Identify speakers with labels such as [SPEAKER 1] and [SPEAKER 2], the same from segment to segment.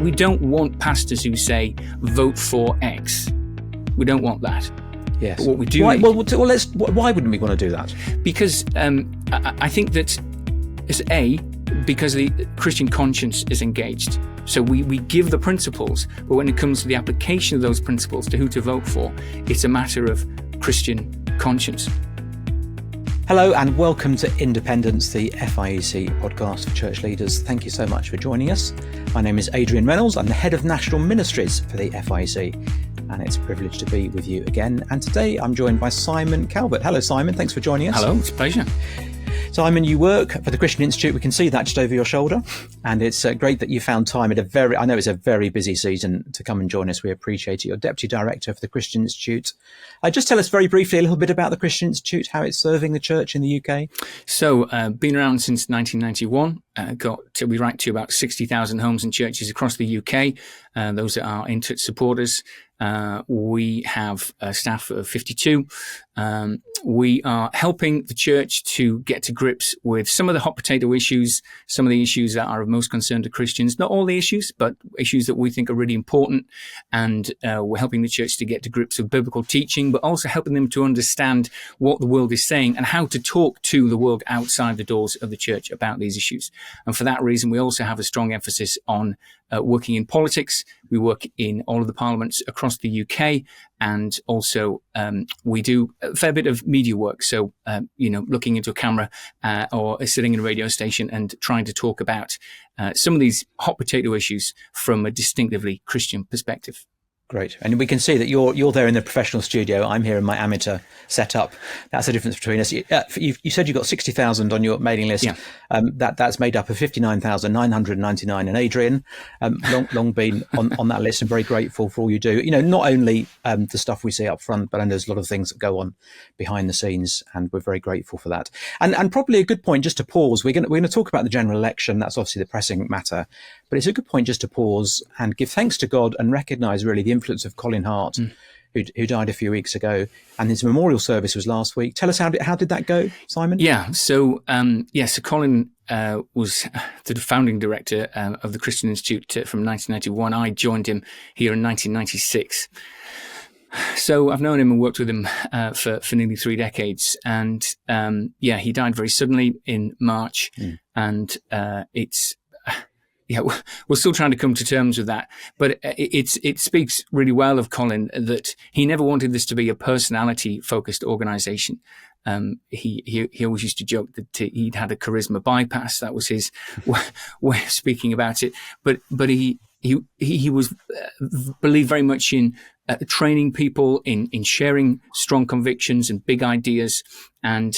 [SPEAKER 1] we don't want pastors who say, vote for X. We don't want that.
[SPEAKER 2] Yes.
[SPEAKER 1] But what we do
[SPEAKER 2] why wouldn't we want to do that?
[SPEAKER 1] Because I think that because the Christian conscience is engaged. So we give the principles, but when it comes to the application of those principles to who to vote for, it's a matter of Christian conscience.
[SPEAKER 2] Hello and welcome to Independence, the FIEC podcast for church leaders. Thank you so much for joining us. My name is Adrian Reynolds. I'm the head of national ministries for the FIEC, and it's a privilege to be with you again. And today I'm joined by Simon Calvert. Hello, Simon. Thanks for joining us.
[SPEAKER 1] Hello, it's a pleasure.
[SPEAKER 2] Simon, you work for the Christian Institute. We can see that just over your shoulder. And it's great that you found time I know it's a very busy season to come and join us. We appreciate it. You're Deputy Director for the Christian Institute. Just tell us very briefly a little bit about the Christian Institute, how it's serving the church in the UK.
[SPEAKER 1] So, been around since 1991. We write to about 60,000 homes and churches across the UK. Those are our in-touch supporters. We have a staff of 52. We are helping the church to get to grips with some of the hot potato issues, some of the issues that are of most concern to Christians. Not all the issues, but issues that we think are really important. And we're helping the church to get to grips with biblical teaching, but also helping them to understand what the world is saying and how to talk to the world outside the doors of the church about these issues. And for that reason, we also have a strong emphasis on working in politics. We work in all of the parliaments across the UK, and also we do a fair bit of media work. So, looking into a camera or sitting in a radio station and trying to talk about some of these hot potato issues from a distinctively Christian perspective.
[SPEAKER 2] Great. And we can see that you're there in the professional studio. I'm here in my amateur setup. That's the difference between us. You said you got 60,000 on your mailing list.
[SPEAKER 1] Yeah.
[SPEAKER 2] That's made up of 59,999. And Adrian, long been on that list and very grateful for all you do. Not only the stuff we see up front, but there's a lot of things that go on behind the scenes, and we're very grateful for that. And probably a good point just to pause. We're going to talk about the general election. That's obviously the pressing matter, but it's a good point just to pause and give thanks to God and recognise really the influence of Colin Hart, who died a few weeks ago, and his memorial service was last week. Tell us how did that go, Simon?
[SPEAKER 1] Yeah, so Colin was the founding director of the Christian Institute from 1991. I joined him here in 1996. So I've known him and worked with him for nearly 3 decades, and he died very suddenly in March, and we're still trying to come to terms with that. But it speaks really well of Colin that he never wanted this to be a personality-focused organisation. He always used to joke that he'd had a charisma bypass. That was his way of speaking about it. But he was believed very much in training people, in sharing strong convictions and big ideas. And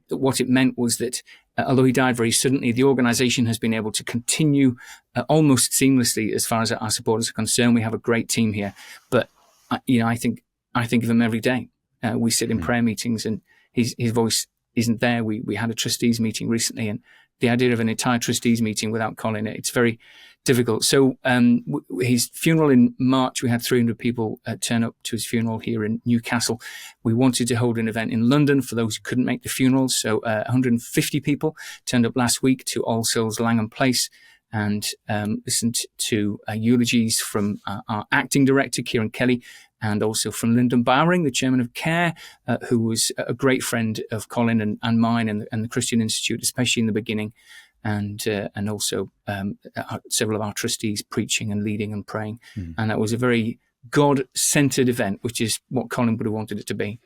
[SPEAKER 1] what it meant was that although he died very suddenly, the organisation has been able to continue almost seamlessly as far as our supporters are concerned. We have a great team here, but I think of him every day. We sit in prayer meetings, and his voice isn't there. We had a trustees meeting recently, and the idea of an entire trustees meeting without Colin, it's very difficult. So his funeral in March, we had 300 people turn up to his funeral here in Newcastle. We wanted to hold an event in London for those who couldn't make the funeral. So 150 people turned up last week to All Souls Langham Place and listened to eulogies from our acting director, Kieran Kelly, and also from Lyndon Bowering, the chairman of CARE, who was a great friend of Colin and mine and the Christian Institute, especially in the beginning, and also several of our trustees preaching and leading and praying. And that was a very God-centered event, which is what Colin would have wanted it to be.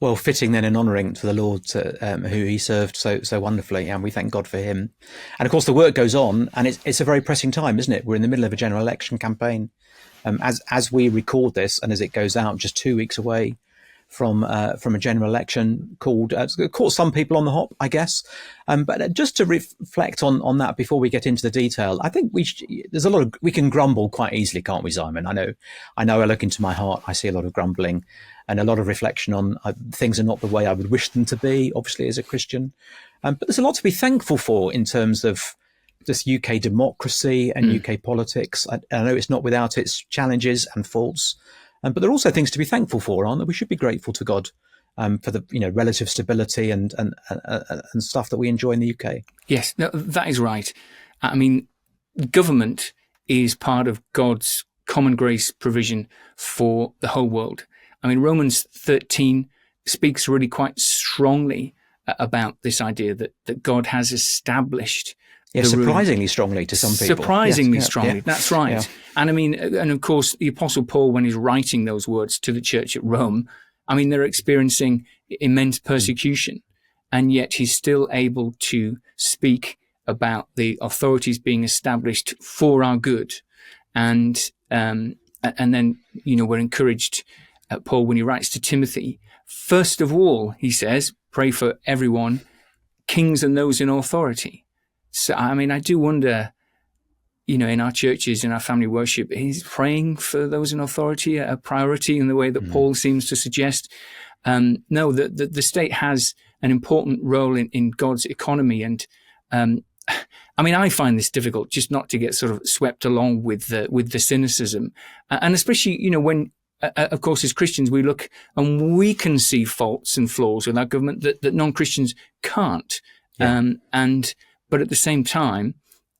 [SPEAKER 2] Well, fitting then and honouring to the Lord who he served so wonderfully, and we thank God for him. And of course, the work goes on, and it's a very pressing time, isn't it? We're in the middle of a general election campaign. As we record this, and as it goes out, just 2 weeks away from a general election caught some people on the hop, I guess. But just to reflect on that before we get into the detail, I think there's a lot we can grumble quite easily, can't we, Simon? I know. I look into my heart, I see a lot of grumbling and a lot of reflection on things are not the way I would wish them to be, obviously, as a Christian. But there's a lot to be thankful for in terms of this UK democracy and UK politics. I know it's not without its challenges and faults, but there are also things to be thankful for, aren't there? We should be grateful to God for the relative stability and stuff that we enjoy in the UK.
[SPEAKER 1] Yes, no, that is right. I mean, government is part of God's common grace provision for the whole world. I mean, Romans 13 speaks really quite strongly about this idea that God has established.
[SPEAKER 2] Surprisingly strongly to some people.
[SPEAKER 1] Surprisingly strongly,
[SPEAKER 2] yeah.
[SPEAKER 1] That's right.
[SPEAKER 2] Yeah.
[SPEAKER 1] And I mean, and of course, the Apostle Paul, when he's writing those words to the church at Rome, I mean, they're experiencing immense persecution, and yet he's still able to speak about the authorities being established for our good. And then, we're encouraged, Paul, when he writes to Timothy, first of all, he says, pray for everyone, kings and those in authority. So, I mean, I do wonder, in our churches, in our family worship, is praying for those in authority a priority in the way that Paul seems to suggest? No, the state has an important role in God's economy. And, I mean, I find this difficult, just not to get sort of swept along with the cynicism. And especially, when, of course, as Christians, we look and we can see faults and flaws with our government that non-Christians can't. Yeah. But at the same time,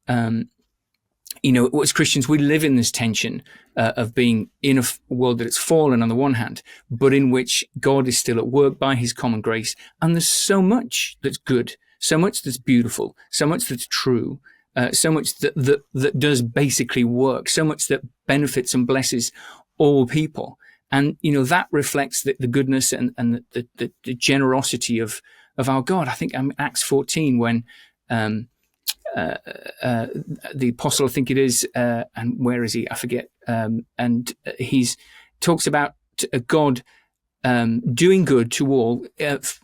[SPEAKER 1] as Christians, we live in this tension of being in a world that it's fallen on the one hand, but in which God is still at work by his common grace. And there's so much that's good, so much that's beautiful, so much that's true, so much that does basically work, so much that benefits and blesses all people. And, that reflects the goodness and the generosity of our God. I think Acts 14, when the apostle, I think it is, and where is he? I forget. And he's talks about God doing good to all,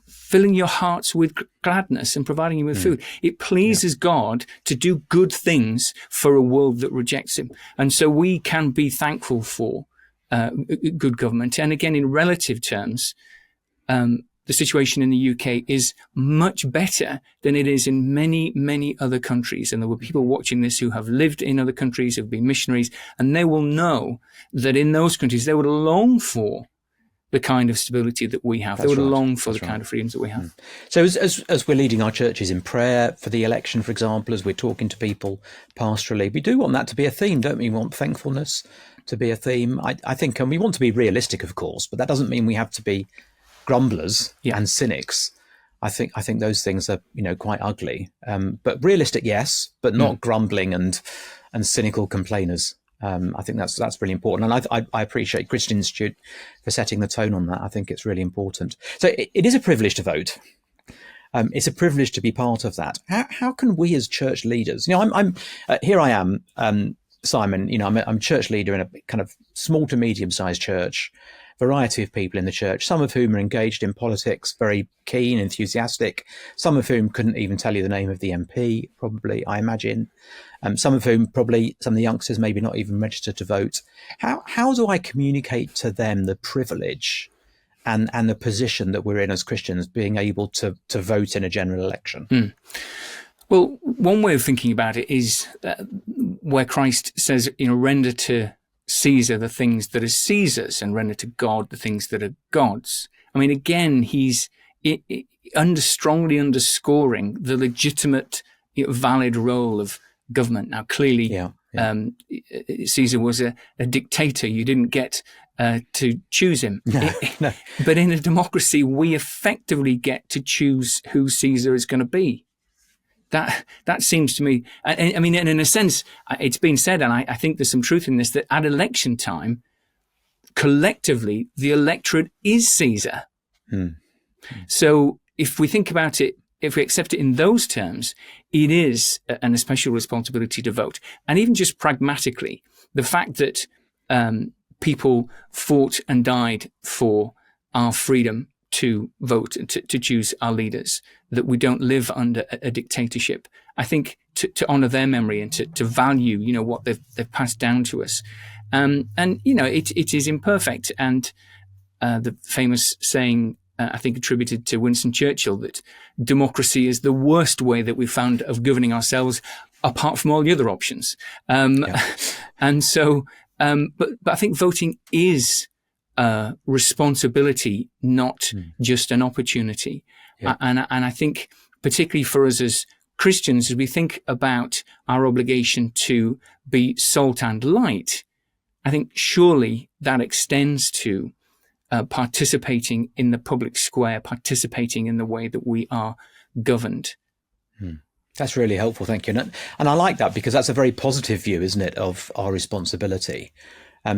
[SPEAKER 1] filling your hearts with gladness and providing you with food. It pleases God to do good things for a world that rejects him. And so we can be thankful for good government. And again, in relative terms, the situation in the UK is much better than it is in many, many other countries. And there were people watching this who have lived in other countries, have been missionaries, and they will know that in those countries, they would long for the kind of stability that we have. They would long for the kind of freedoms that we have.
[SPEAKER 2] So as we're leading our churches in prayer for the election, for example, as we're talking to people pastorally, we do want that to be a theme, don't we? We want thankfulness to be a theme. I think, and we want to be realistic, of course, but that doesn't mean we have to be grumblers and cynics. I think those things are, quite ugly. But realistic, yes, but not grumbling and cynical complainers. I think that's really important. And I appreciate Christian Institute for setting the tone on that. I think it's really important. So it is a privilege to vote. It's a privilege to be part of that. How can we as church leaders, I'm here I am, Simon, I'm church leader in a kind of small to medium sized church, variety of people in the church, some of whom are engaged in politics, very keen, enthusiastic, some of whom couldn't even tell you the name of the MP, probably, I imagine. Some of whom probably, some of the youngsters maybe not even registered to vote. How do I communicate to them the privilege and the position that we're in as Christians, being able to vote in a general election?
[SPEAKER 1] Well, one way of thinking about it is where Christ says, render to Caesar the things that are Caesar's and render to God the things that are God's. I mean, again, he's strongly underscoring the legitimate, valid role of government. Now, clearly, Caesar was a dictator. You didn't get to choose him.
[SPEAKER 2] No.
[SPEAKER 1] But in a democracy, we effectively get to choose who Caesar is going to be. That seems to me, I mean, and in a sense, it's been said, and I think there's some truth in this, that at election time, collectively, the electorate is Caesar. So if we think about it, if we accept it in those terms, it is an special responsibility to vote. And even just pragmatically, the fact that people fought and died for our freedom to vote and to choose our leaders, that we don't live under a dictatorship. I think to honor their memory and to value, what they've passed down to us. And it is imperfect. And the famous saying, I think attributed to Winston Churchill, that democracy is the worst way that we've found of governing ourselves, apart from all the other options. And so, but I think voting is responsibility, not just an opportunity. And I think particularly for us as Christians, as we think about our obligation to be salt and light, I think surely that extends to participating in the public square, participating in the way that we are governed.
[SPEAKER 2] That's really helpful. Thank you. And I like that, because that's a very positive view, isn't it, of our responsibility.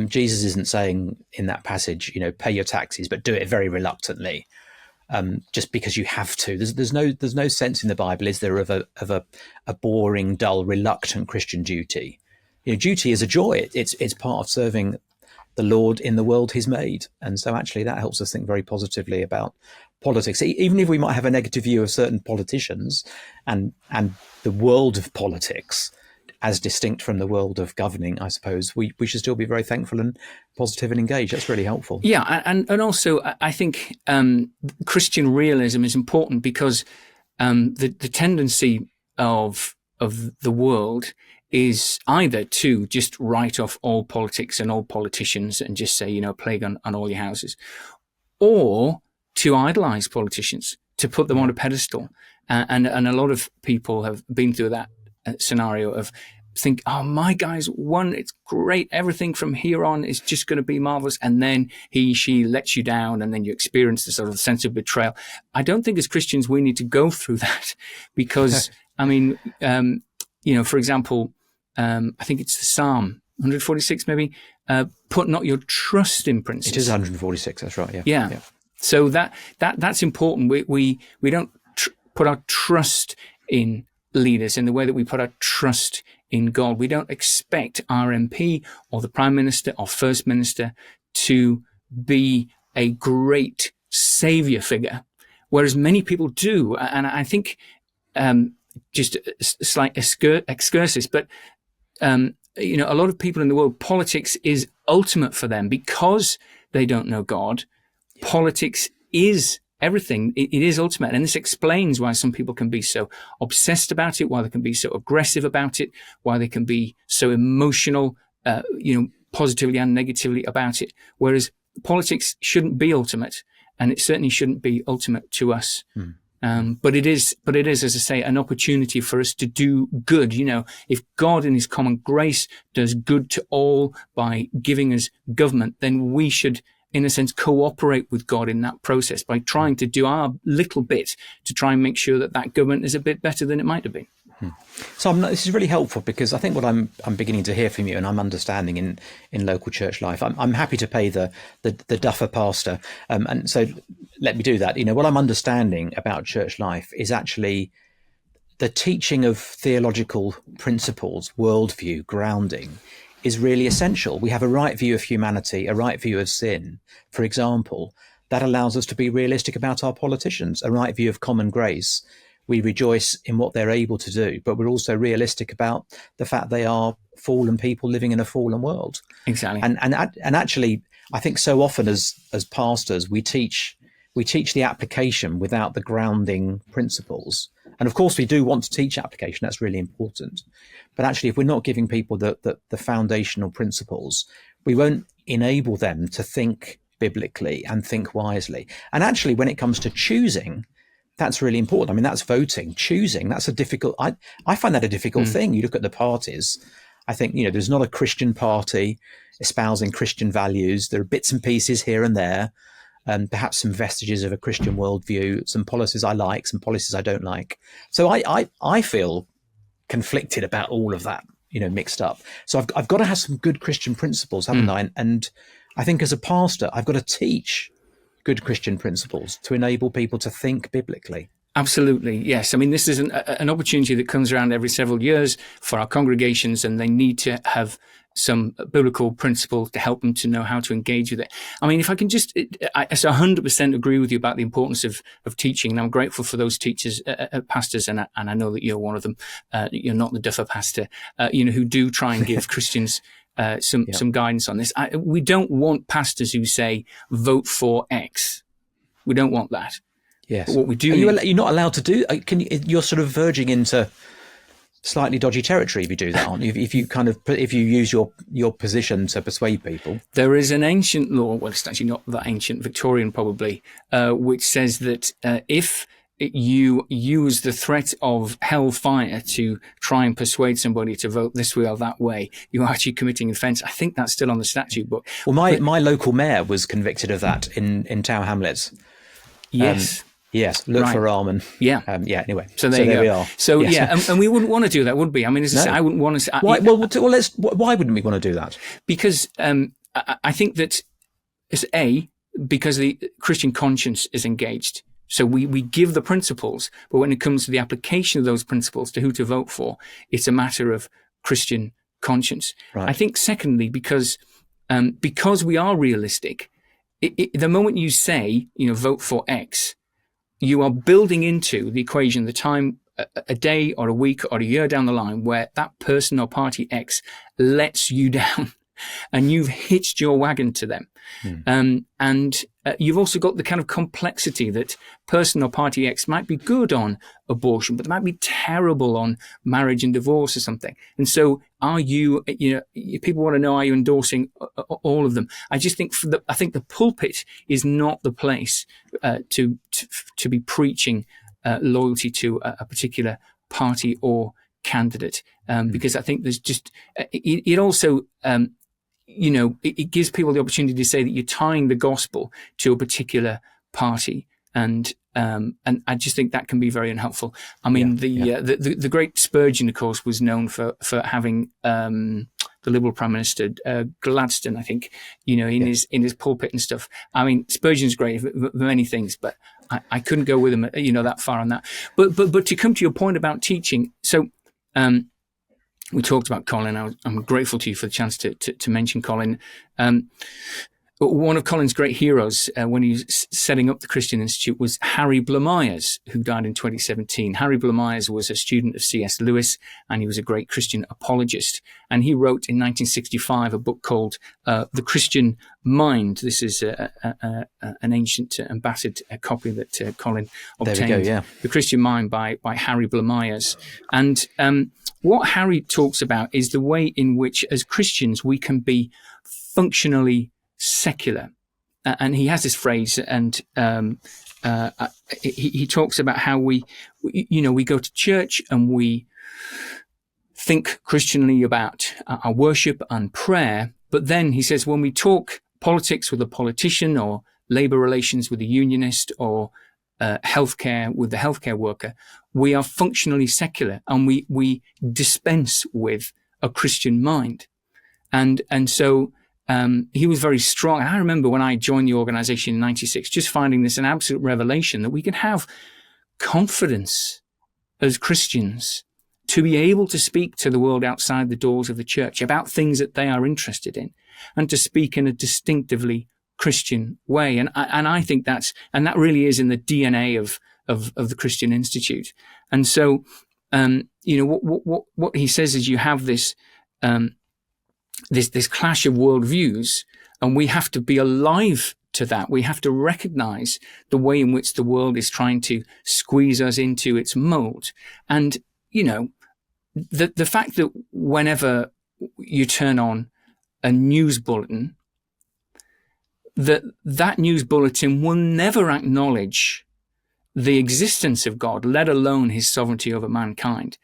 [SPEAKER 2] Jesus isn't saying in that passage, pay your taxes, but do it very reluctantly, just because you have to. There's no sense in the Bible, is there, of a boring, dull, reluctant Christian duty. Duty is a joy. It's part of serving the Lord in the world he's made. And so actually that helps us think very positively about politics, even if we might have a negative view of certain politicians and the world of politics as distinct from the world of governing. I suppose we should still be very thankful and positive and engaged. That's really helpful.
[SPEAKER 1] Yeah. And also I think Christian realism is important, because the tendency of the world is either to just write off all politics and all politicians and just say, plague on all your houses, or to idolize politicians, to put them on a pedestal. And a lot of people have been through that scenario of think, oh, my guy's won, it's great, everything from here on is just going to be marvelous. And then she lets you down, and then you experience the sort of sense of betrayal. I don't think as Christians we need to go through that, because, for example, I think it's the Psalm 146 maybe, put not your trust in princes.
[SPEAKER 2] It is 146, that's right, yeah.
[SPEAKER 1] Yeah. So that's important. We don't put our trust in leaders in the way that we put our trust in God. We don't expect our MP or the Prime Minister or First Minister to be a great saviour figure, whereas many people do. And I think just a slight excursus, but a lot of people in the world, politics is ultimate for them because they don't know God. Politics is everything. It is ultimate. And this explains why some people can be so obsessed about it, why they can be so aggressive about it, why they can be so emotional, positively and negatively about it. Whereas politics shouldn't be ultimate, and it certainly shouldn't be ultimate to us. But it is, as I say, an opportunity for us to do good. If God in his common grace does good to all by giving us government, then we should, in a sense, cooperate with God in that process by trying to do our little bit to try and make sure that government is a bit better than it might have been.
[SPEAKER 2] So this is really helpful, because I think what I'm beginning to hear from you, and I'm understanding in local church life, I'm happy to pay the duffer pastor, and so let me do that. What I'm understanding about church life is actually the teaching of theological principles, worldview, grounding, is really essential. We have a right view of humanity, a right view of sin, for example, that allows us to be realistic about our politicians, a right view of common grace. We rejoice in what they're able to do, but we're also realistic about the fact they are fallen people living in a fallen world.
[SPEAKER 1] Exactly.
[SPEAKER 2] And actually, I think so often as pastors, we teach the application without the grounding principles. And of course, we do want to teach application. That's really important. But actually, if we're not giving people the foundational principles, we won't enable them to think biblically and think wisely. And actually, when it comes to choosing, that's really important. I mean, that's voting, choosing. That's a difficult, I find that a difficult thing. You look at the parties, I think, there's not a Christian party espousing Christian values. There are bits and pieces here and there, perhaps some vestiges of a Christian worldview, some policies I like, some policies I don't like. So I feel conflicted about all of that, mixed up. So I've got to have some good Christian principles, haven't I? And I think as a pastor, I've got to teach good Christian principles to enable people to think biblically.
[SPEAKER 1] Absolutely, yes. I mean, this is an opportunity that comes around every several years for our congregations, and they need to have some biblical principle to help them to know how to engage with it. I mean, if I can I 100% agree with you about the importance of teaching, and I'm grateful for those teachers, pastors, and I know that you're one of them. You're not the duffer pastor, who do try and give Christians some guidance on this. We don't want pastors who say, vote for X. We don't want that.
[SPEAKER 2] Yes.
[SPEAKER 1] But what we do
[SPEAKER 2] you're not allowed to do, you're sort of verging into slightly dodgy territory if you do that, aren't you? If you use your position to persuade people. There
[SPEAKER 1] is an ancient law, well, it's actually not that ancient, Victorian probably, which says that if you use the threat of hellfire to try and persuade somebody to vote this way or that way, you're actually committing offence. I think that's still on the statute book.
[SPEAKER 2] Well, my local mayor was convicted of that in Tower Hamlets.
[SPEAKER 1] Yes.
[SPEAKER 2] Yes, look for Rahman.
[SPEAKER 1] Yeah.
[SPEAKER 2] Anyway,
[SPEAKER 1] so there
[SPEAKER 2] we are.
[SPEAKER 1] So
[SPEAKER 2] yes.
[SPEAKER 1] and we wouldn't want to do that, would we? I mean, as I say, I wouldn't want to.
[SPEAKER 2] Why? Why wouldn't we want to do that?
[SPEAKER 1] Because I think that because the Christian conscience is engaged. So we give the principles, but when it comes to the application of those principles to who to vote for, it's a matter of Christian conscience.
[SPEAKER 2] Right.
[SPEAKER 1] I think secondly, because we are realistic, the moment you say, vote for X, you are building into the equation the time, a day or a week or a year down the line where that person or party X lets you down and you've hitched your wagon to them. And you've also got the kind of complexity that person or party X might be good on abortion, but they might be terrible on marriage and divorce or something. And so are you, people want to know, are you endorsing all of them? I just think I think the pulpit is not the place to be preaching loyalty to a particular party or candidate, because I think there's just, it also, it gives people the opportunity to say that you're tying the gospel to a particular party. And I just think that can be very unhelpful. I mean, the great Spurgeon, of course, was known for having, the Liberal Prime Minister, Gladstone, I think, in his pulpit and stuff. I mean, Spurgeon's great for many things, but I couldn't go with him, that far on that. But to come to your point about teaching, so, we talked about Colin. I'm grateful to you for the chance to mention Colin. One of Colin's great heroes when he was setting up the Christian Institute was Harry Blamires, who died in 2017. Harry Blamires was a student of C.S. Lewis, and he was a great Christian apologist. And he wrote in 1965 a book called The Christian Mind. This is an ancient embattled copy that Colin obtained.
[SPEAKER 2] There we go, yeah.
[SPEAKER 1] The Christian Mind by Harry Blamires. And what Harry talks about is the way in which, as Christians, we can be functionally secular. And he has this phrase, and he talks about how we go to church and we think Christianly about our worship and prayer. But then he says, when we talk politics with a politician, or labor relations with a unionist, or healthcare with the healthcare worker, we are functionally secular, and we dispense with a Christian mind. And so he was very strong. And I remember when I joined the organization in 96, just finding this an absolute revelation that we can have confidence as Christians to be able to speak to the world outside the doors of the church about things that they are interested in, and to speak in a distinctively Christian way. And I think that really is in the DNA of the Christian Institute. And so, what he says is you have this clash of worldviews, and we have to be alive to that. We have to recognize the way in which the world is trying to squeeze us into its mold. And, the fact that whenever you turn on a news bulletin, that news bulletin will never acknowledge the existence of God, let alone his sovereignty over mankind.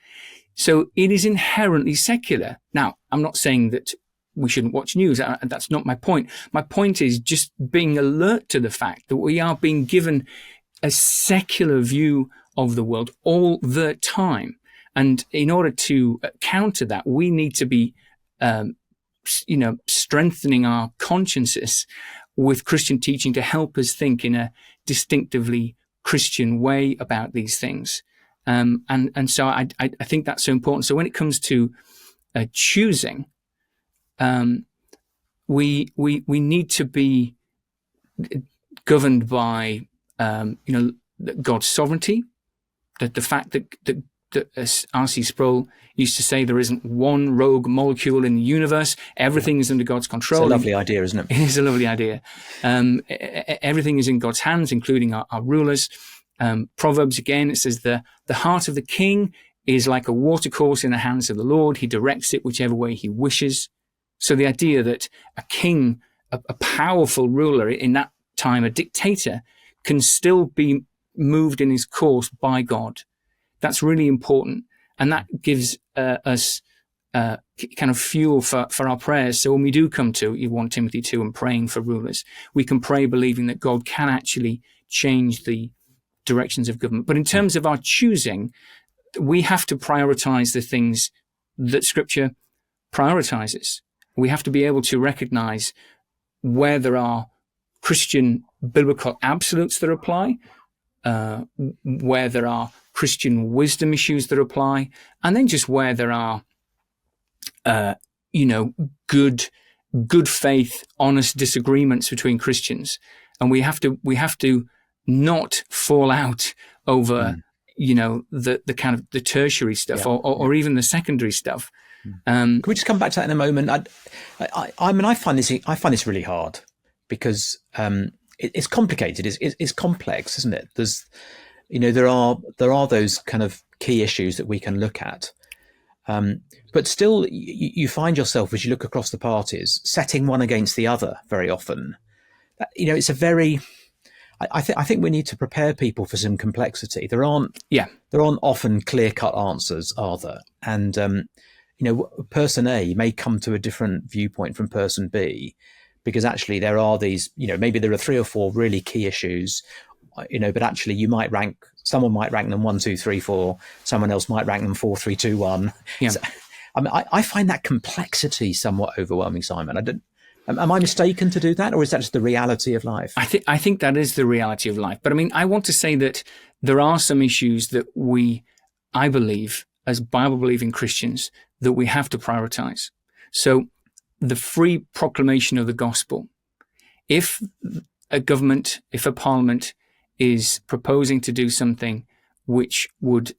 [SPEAKER 1] So it is inherently secular. Now, I'm not saying that we shouldn't watch news. That's not my point. My point is just being alert to the fact that we are being given a secular view of the world all the time. And in order to counter that, we need to be, strengthening our consciences with Christian teaching to help us think in a distinctively Christian way about these things. And so I think that's so important. So when it comes to choosing, we need to be governed by, God's sovereignty, that the fact that as R.C. Sproul used to say, there isn't one rogue molecule in the universe. Everything is under God's control.
[SPEAKER 2] It's a lovely idea, isn't it?
[SPEAKER 1] It is a lovely idea. Everything is in God's hands, including our rulers. Proverbs, again, it says the heart of the king is like a watercourse in the hands of the Lord. He directs it whichever way he wishes. So the idea that a king, a powerful ruler in that time, a dictator, can still be moved in his course by God. That's really important. And that gives us kind of fuel for our prayers. So when we do come to 1 Timothy 2 and praying for rulers, we can pray believing that God can actually change the directions of government. But in terms of our choosing, we have to prioritize the things that Scripture prioritizes. We have to be able to recognize where there are Christian biblical absolutes that apply, where there are Christian wisdom issues that apply, and then just where there are, good faith, honest disagreements between Christians. And we have to not fall out over, the kind of the tertiary stuff or even the secondary stuff.
[SPEAKER 2] Can we just come back to that in a moment? I find this really hard because it's complicated. It's complex, isn't it? There are those kind of key issues that we can look at, but still, you find yourself as you look across the parties setting one against the other very often. It's a very. I think we need to prepare people for some complexity. There aren't often clear-cut answers, are there? And person A may come to a different viewpoint from person B, because actually there are these, maybe there are 3 or 4 really key issues, but actually someone might rank them 1, 2, 3, 4. Someone else might rank them 4, 3, 2, 1.
[SPEAKER 1] Yeah.
[SPEAKER 2] So, I find that complexity somewhat overwhelming, Simon. Am I mistaken to do that, or is that just the reality of life?
[SPEAKER 1] I think that is the reality of life. But I want to say that there are some issues that I believe, as Bible-believing Christians, that we have to prioritize. So the free proclamation of the gospel. If a government, if a parliament is proposing to do something which would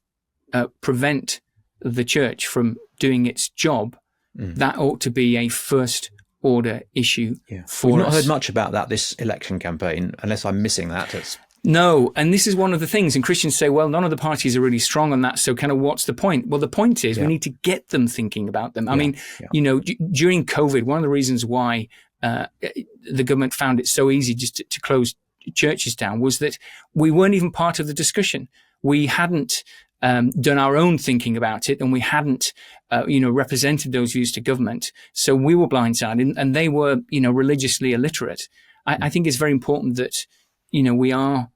[SPEAKER 1] prevent the church from doing its job, that ought to be a first order issue for
[SPEAKER 2] We've
[SPEAKER 1] us.
[SPEAKER 2] not heard much about that this election campaign, unless I'm missing that.
[SPEAKER 1] No, and this is one of the things, and Christians say, well, none of the parties are really strong on that, so kind of what's the point? Well, the point is we need to get them thinking about them. During COVID, one of the reasons why the government found it so easy just to close churches down was that we weren't even part of the discussion. We hadn't done our own thinking about it, and we hadn't, represented those views to government. So we were blindsided, and they were, religiously illiterate. I think it's very important that, we are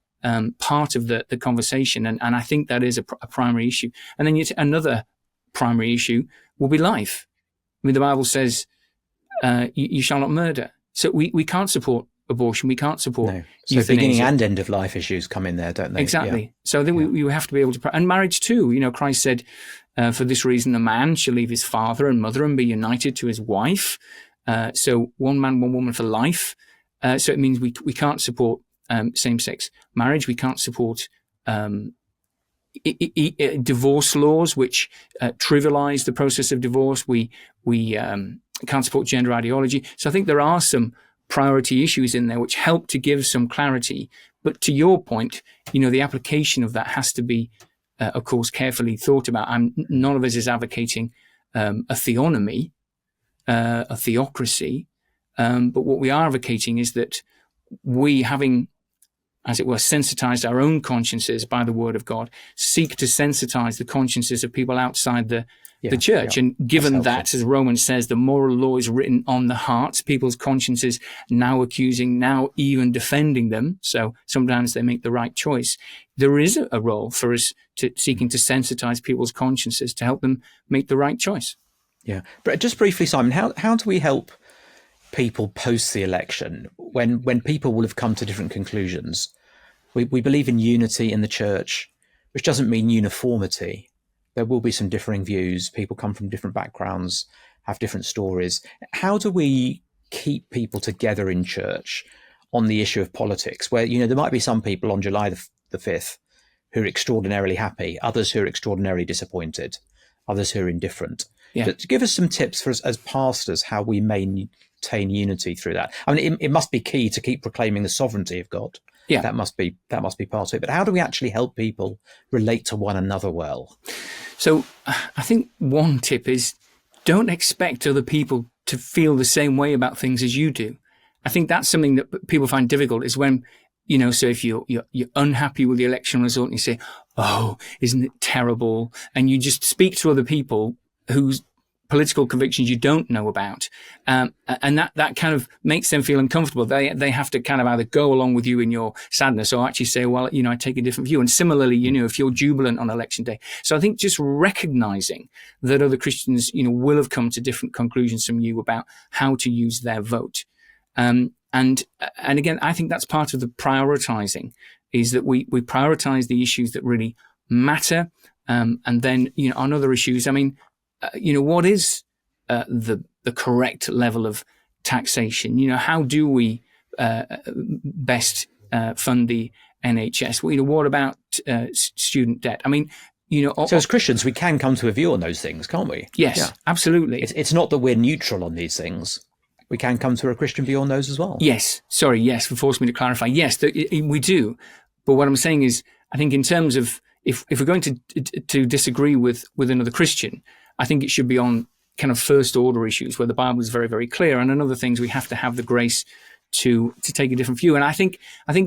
[SPEAKER 1] part of the conversation, and I think that is a primary issue. And then another primary issue will be life. The Bible says, you shall not murder. So we can't support abortion. We can't support euthanasia.
[SPEAKER 2] So beginning and end of life issues come in there, don't they?
[SPEAKER 1] Exactly. Yeah. So then we have to be able to, and marriage too. Christ said, for this reason, a man shall leave his father and mother and be united to his wife. So one man, one woman for life. So it means we can't support same-sex marriage. We can't support divorce laws, which trivialize the process of divorce. We can't support gender ideology. So I think there are some priority issues in there which help to give some clarity. But to your point, the application of that has to be, of course, carefully thought about. None of us is advocating a theonomy, a theocracy. But what we are advocating is that we, having, as it were, sensitized our own consciences by the word of God, seek to sensitize the consciences of people outside the church. Yeah. And given that, as Romans says, the moral law is written on the hearts, people's consciences now accusing, now even defending them. So sometimes they make the right choice. There is a role for us seeking to sensitize people's consciences to help them make the right choice.
[SPEAKER 2] Yeah. But just briefly, Simon, how do we help people post the election when people will have come to different conclusions? We believe in unity in the church, which doesn't mean uniformity. There will be some differing views. People come from different backgrounds, have different stories. How do we keep people together in church on the issue of politics, where, there might be some people on July the 5th who are extraordinarily happy, others who are extraordinarily disappointed, others who are indifferent. Yeah. But give us some tips for us as pastors, how we maintain unity through that. It must be key to keep proclaiming the sovereignty of God. Yeah, that must be part of it. But how do we actually help people relate to one another well?
[SPEAKER 1] So I think one tip is don't expect other people to feel the same way about things as you do. I think that's something that people find difficult, is when So if you're unhappy with the election result and you say, "Oh, isn't it terrible?" and you just speak to other people whose political convictions you don't know about, and that kind of makes them feel uncomfortable. They have to kind of either go along with you in your sadness or actually say, "Well, I take a different view." And similarly, if you're jubilant on election day. So I think just recognizing that other Christians, will have come to different conclusions from you about how to use their vote. And again, I think that's part of the prioritizing, is that we prioritize the issues that really matter. And then, on other issues, what is the correct level of taxation? How do we best fund the NHS? What about student debt?
[SPEAKER 2] So as Christians, we can come to a view on those things, can't we?
[SPEAKER 1] Yes, absolutely.
[SPEAKER 2] It's not that we're neutral on these things. We can come to a Christian view on those as well.
[SPEAKER 1] Yes. Sorry. Yes. For forcing me to clarify. Yes, we do. But what I'm saying is, I think in terms of if we're going to disagree with another Christian, I think it should be on kind of first order issues where the Bible is very, very clear. And on other things, we have to have the grace to take a different view. And I think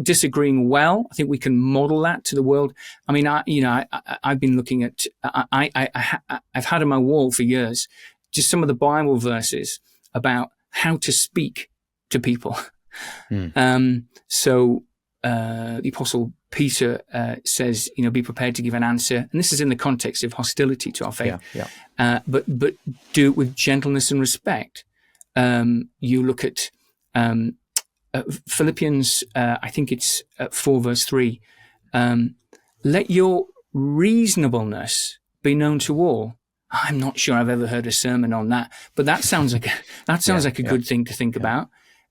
[SPEAKER 1] disagreeing well, I think we can model that to the world. I've been looking at, I've had on my wall for years, just some of the Bible verses about how to speak to people. So the Apostle Peter says, be prepared to give an answer, and this is in the context of hostility to our faith. But do it with gentleness and respect. You look at Philippians, I think it's 4 verse 3. Let your reasonableness be known to all. I'm not sure I've ever heard a sermon on that, but that sounds like a good thing to think about.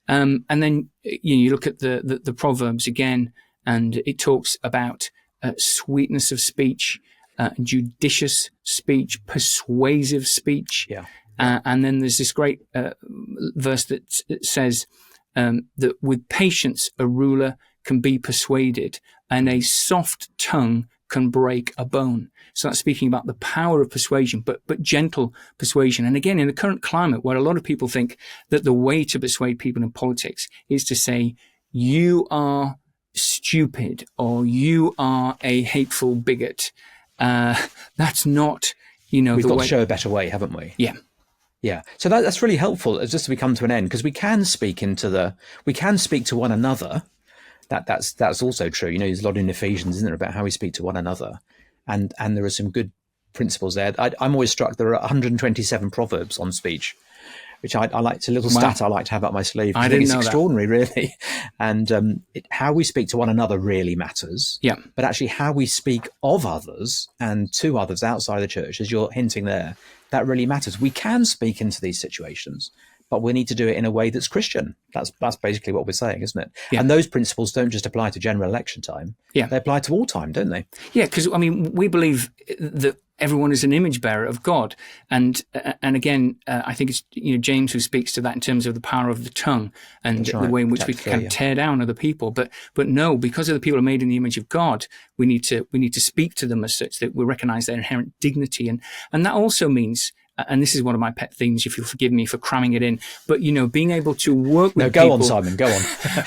[SPEAKER 1] And then you look at the Proverbs again, and it talks about sweetness of speech, judicious speech, persuasive speech. And then there's this great verse that says that with patience a ruler can be persuaded, and a soft tongue can break a bone. So that's speaking about the power of persuasion, but gentle persuasion. And again, in the current climate where a lot of people think that the way to persuade people in politics is to say, you are stupid or you are a hateful bigot. That's not,
[SPEAKER 2] we've got to show a better way, haven't we? Yeah. So that's really helpful just as we come to an end, because we can speak to one another. That's also true. There's a lot in Ephesians, isn't there, about how we speak to one another, and there are some good principles there. I'm always struck there are 127 proverbs on speech, which I like. It's a little stat I like to have up my sleeve. I think it's extraordinary, really. And how we speak to one another really matters.
[SPEAKER 1] Yeah.
[SPEAKER 2] But actually, how we speak of others and to others outside the church, as you're hinting there, that really matters. We can speak into these situations, but we need to do it in a way that's Christian. That's basically what we're saying, isn't it?
[SPEAKER 1] Yeah.
[SPEAKER 2] And those principles don't just apply to general election time.
[SPEAKER 1] Yeah.
[SPEAKER 2] They apply to all time, don't they?
[SPEAKER 1] Yeah, because, we believe that everyone is an image bearer of God. And again, I think it's James who speaks to that in terms of the power of the tongue and the way in which we can tear down other people. But no, because other people are made in the image of God, we need to speak to them as such that we recognize their inherent dignity. And that also means, and this is one of my pet themes, if you'll forgive me for cramming it in, but, being able to work with people.
[SPEAKER 2] No, go on, Simon, go on.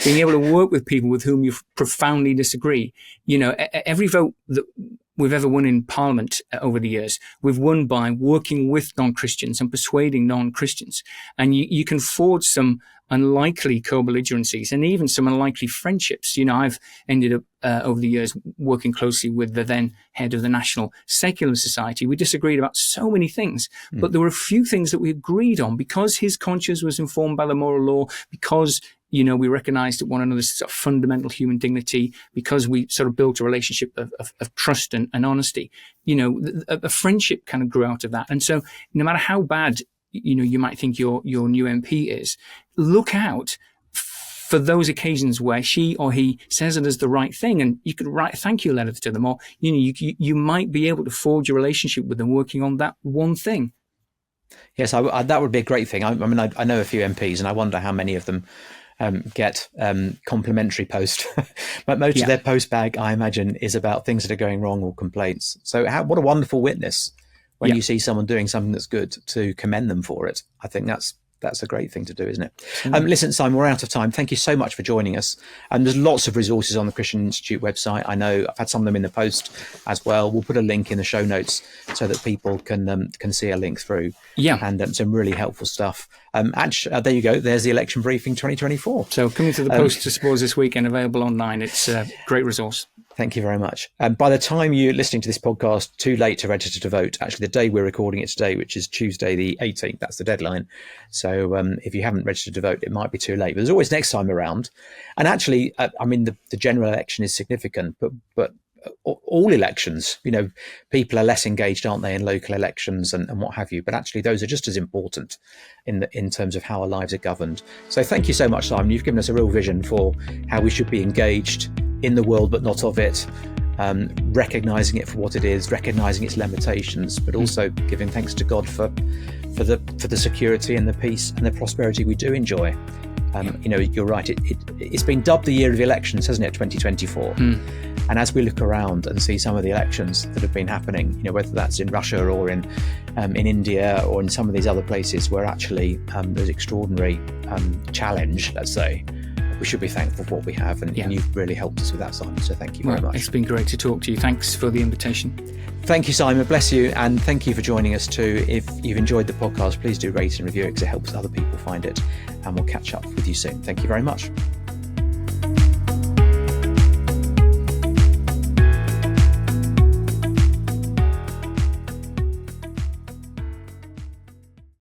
[SPEAKER 1] Being able to work with people with whom you profoundly disagree. Every vote that we've ever won in Parliament over the years, we've won by working with non-Christians and persuading non-Christians. And you can forge some unlikely co-belligerencies and even some unlikely friendships. I've ended up over the years working closely with the then head of the National Secular Society. We disagreed about so many things, but there were a few things that we agreed on because his conscience was informed by the moral law, because we recognized that one another's sort of fundamental human dignity, because we sort of built a relationship of trust and honesty. A friendship kind of grew out of that. And so no matter how bad, you might think your new MP is, look out for those occasions where she or he says it as the right thing, and you could write a thank you letter to them, or, you might be able to forge a relationship with them working on that one thing.
[SPEAKER 2] Yes, that would be a great thing. I know a few MPs, and I wonder how many of them get complimentary post, but most of their post bag, I imagine, is about things that are going wrong or complaints. So what a wonderful witness when you see someone doing something that's good, to commend them for it. I think that's that's a great thing to do, isn't it? Listen, Simon, we're out of time. Thank you so much for joining us. And there's lots of resources on the Christian Institute website. I know I've had some of them in the post as well. We'll put a link in the show notes so that people can see a link through.
[SPEAKER 1] Yeah.
[SPEAKER 2] And some really helpful stuff. There you go. There's the election briefing 2024.
[SPEAKER 1] So coming to the post, I suppose, this weekend, available online. It's a great resource.
[SPEAKER 2] Thank you very much. By the time you're listening to this podcast, too late to register to vote. Actually, the day we're recording it today, which is Tuesday the 18th, that's the deadline. So if you haven't registered to vote, it might be too late. But there's always next time around. And actually, the general election is significant, but all elections, people are less engaged, aren't they, in local elections and what have you. But actually, those are just as important in terms of how our lives are governed. So thank you so much, Simon. You've given us a real vision for how we should be engaged in the world, but not of it, recognising it for what it is, recognising its limitations, but also giving thanks to God for the security and the peace and the prosperity we do enjoy. You're right. It's been dubbed the year of elections, hasn't it? 2024. And as we look around and see some of the elections that have been happening, whether that's in Russia or in India or in some of these other places where actually there's extraordinary challenge, let's say, we should be thankful for what we have. And you've really helped us with that, Simon. So thank you very much.
[SPEAKER 1] It's been great to talk to you. Thanks for the invitation.
[SPEAKER 2] Thank you, Simon. Bless you. And thank you for joining us too. If you've enjoyed the podcast, please do rate and review it because it helps other people find it. And we'll catch up with you soon. Thank you very much.